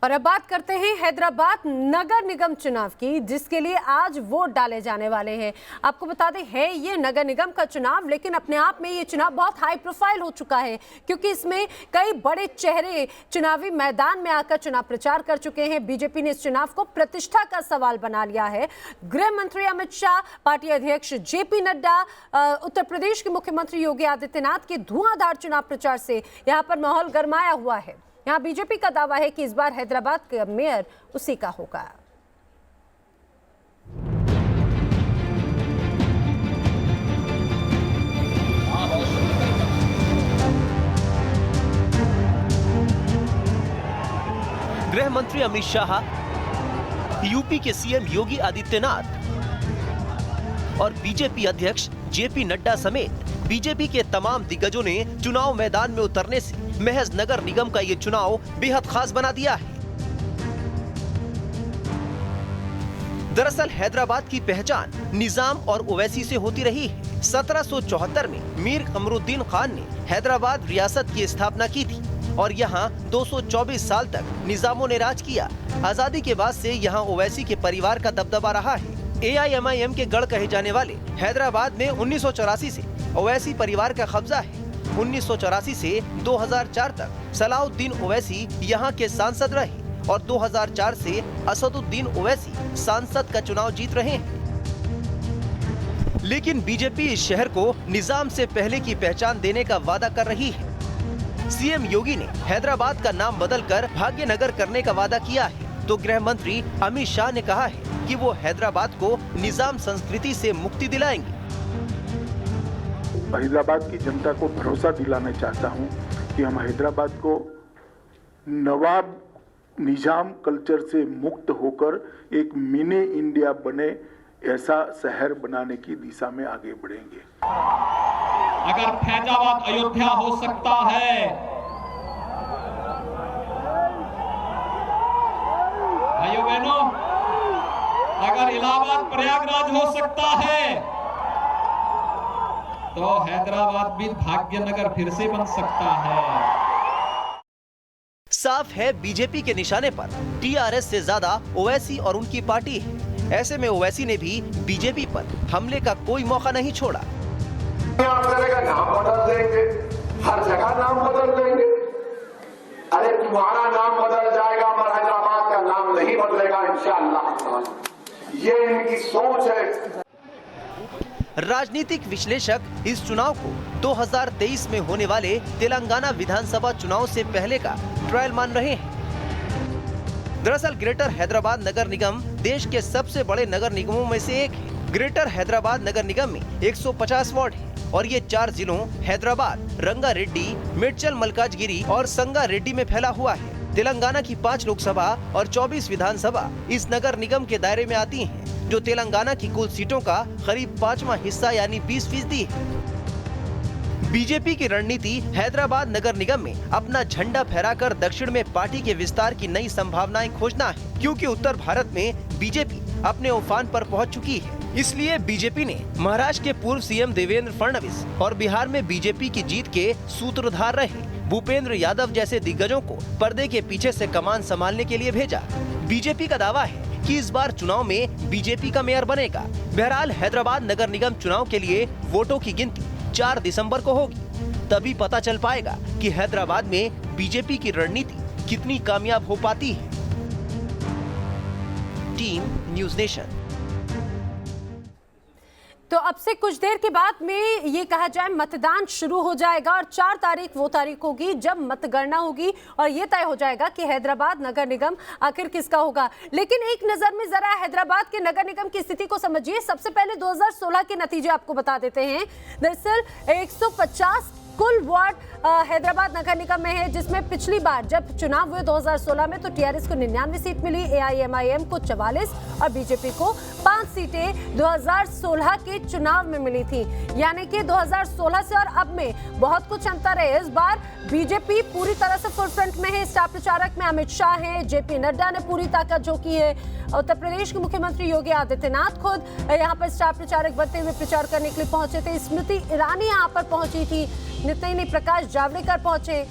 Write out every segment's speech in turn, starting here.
और अब बात करते हैं हैदराबाद नगर निगम चुनाव की, जिसके लिए आज वोट डाले जाने वाले हैं। आपको बता दें, है ये नगर निगम का चुनाव, लेकिन अपने आप में ये चुनाव बहुत हाई प्रोफाइल हो चुका है, क्योंकि इसमें कई बड़े चेहरे चुनावी मैदान में आकर चुनाव प्रचार कर चुके हैं। बीजेपी ने इस चुनाव को प्रतिष्ठा का सवाल बना लिया है। गृह मंत्री अमित शाह, पार्टी अध्यक्ष जेपी नड्डा, उत्तर प्रदेश के मुख्यमंत्री योगी आदित्यनाथ के धुआंधार चुनाव प्रचार से यहाँ पर माहौल गरमाया हुआ है। यहाँ बीजेपी का दावा है कि इस बार हैदराबाद का मेयर उसी का होगा। गृह मंत्री अमित शाह, यूपी के सीएम योगी आदित्यनाथ और बीजेपी अध्यक्ष जेपी नड्डा समेत बीजेपी के तमाम दिग्गजों ने चुनाव मैदान में उतरने से महज नगर निगम का ये चुनाव बेहद खास बना दिया है। दरअसल हैदराबाद की पहचान निजाम और ओवैसी से होती रही है। 1774 में मीर कमरुद्दीन खान ने हैदराबाद रियासत की स्थापना की थी और यहाँ 224 साल तक निजामों ने राज किया। आजादी के बाद से यहाँ ओवैसी के परिवार का दबदबा रहा है। AIMIM के गढ़ कहे जाने वाले हैदराबाद में 1984 से ओवैसी परिवार का कब्जा है। 1984 से 2004 तक सलाउद्दीन ओवैसी यहाँ के सांसद रहे और 2004 से असदुद्दीन ओवैसी सांसद का चुनाव जीत रहे हैं। लेकिन बीजेपी इस शहर को निजाम से पहले की पहचान देने का वादा कर रही है। सीएम योगी ने हैदराबाद का नाम बदलकर भाग्यनगर करने का वादा किया है, तो गृह मंत्री अमित शाह ने कहा है कि वो हैदराबाद को निजाम संस्कृति से मुक्ति दिलाएंगे। हैदराबाद की जनता को भरोसा दिलाना चाहता हूं कि हम हैदराबाद को नवाब निजाम कल्चर से मुक्त होकर एक मिनी इंडिया बने ऐसा शहर बनाने की दिशा में आगे बढ़ेंगे। अगर फैजाबाद अयोध्या हो सकता है, भाइयों बहनों, अगर इलाहाबाद प्रयागराज हो सकता है, तो हैदराबाद भी भाग्यनगर फिर से बन सकता है। साफ है, बीजेपी के निशाने पर TRS से ज्यादा ओवैसी और उनकी पार्टी है। ऐसे में ओवैसी ने भी बीजेपी पर हमले का कोई मौका नहीं छोड़ा। का नाम बदल देंगे, हर जगह नाम बदल देंगे। अरे तुम्हारा नाम बदल जाएगा मगर हैदराबाद का नाम नहीं बदलेगा इंशाअल्लाह। ये इनकी सोच है। राजनीतिक विश्लेषक इस चुनाव को 2023 में होने वाले तेलंगाना विधानसभा चुनाव से पहले का ट्रायल मान रहे हैं। दरअसल ग्रेटर हैदराबाद नगर निगम देश के सबसे बड़े नगर निगमों में से एक है। ग्रेटर हैदराबाद नगर निगम में 150 वार्ड है और ये 4 जिलों हैदराबाद, रंगारेड्डी, मेड्चल मल्काजगिरी और संगारेड्डी में फैला हुआ है। तेलंगाना की 5 लोकसभा और 24 विधानसभा इस नगर निगम के दायरे में आती हैं, जो तेलंगाना की कुल सीटों का करीब 5वां हिस्सा यानी 20% है। बीजेपी की रणनीति हैदराबाद नगर निगम में अपना झंडा फहराकर दक्षिण में पार्टी के विस्तार की नई संभावनाएं खोजना है, क्योंकि उत्तर भारत में बीजेपी अपने उफान पर पहुंच चुकी है। इसलिए बीजेपी ने महाराष्ट्र के पूर्व सीएम देवेंद्र फडणवीस और बिहार में बीजेपी की जीत के सूत्रधार रहे भूपेंद्र यादव जैसे दिग्गजों को पर्दे के पीछे से कमान संभालने के लिए भेजा। बीजेपी का दावा है कि इस बार चुनाव में बीजेपी का मेयर बनेगा। बहरहाल हैदराबाद नगर निगम चुनाव के लिए वोटों की गिनती 4 दिसंबर को होगी। तभी पता चल पाएगा कि हैदराबाद में बीजेपी की रणनीति कितनी कामयाब हो पाती है। Team news nation. तो अब से कुछ देर के बाद में ये कहा जाए मतदान शुरू हो जाएगा और 4 तारीख वो तारीख होगी जब मतगणना होगी और ये तय हो जाएगा कि हैदराबाद नगर निगम आखिर किसका होगा। लेकिन एक नजर में जरा हैदराबाद के नगर निगम की स्थिति को समझिए। सबसे पहले 2016 के नतीजे आपको बता देते हैं। दरअसल 150 कुल वार्ड हैदराबाद नगर निगम में है, जिसमें पिछली बार जब चुनाव हुए 2016 में तो TRS को 99 सीट मिली, AIMIM को 44 और बीजेपी को 5 सीटें 2016 के चुनाव में मिली थी। यानी कि 2016 से और अब में बहुत कुछ अंतर है। इस बार बीजेपी पूरी तरह से फुल फ्रंट में है। स्टार प्रचारक में अमित शाह है, जेपी नड्डा ने पूरी ताकत झोंकी है। उत्तर प्रदेश के मुख्यमंत्री योगी आदित्यनाथ खुद यहाँ पर स्टार प्रचारक बनते हुए प्रचार करने के लिए पहुंचे थे। स्मृति ईरानी यहाँ पर पहुंची थी। नितिन प्रकाश जावड़ेकर पहुंचे।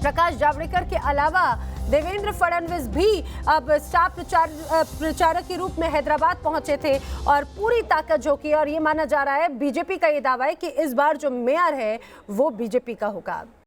प्रकाश जावड़ेकर के अलावा देवेंद्र फडणवीस भी अब स्टार प्रचारक के रूप में हैदराबाद पहुंचे थे और पूरी ताकत झोंकी। और ये माना जा रहा है, बीजेपी का ये दावा है कि इस बार जो मेयर है वो बीजेपी का होगा।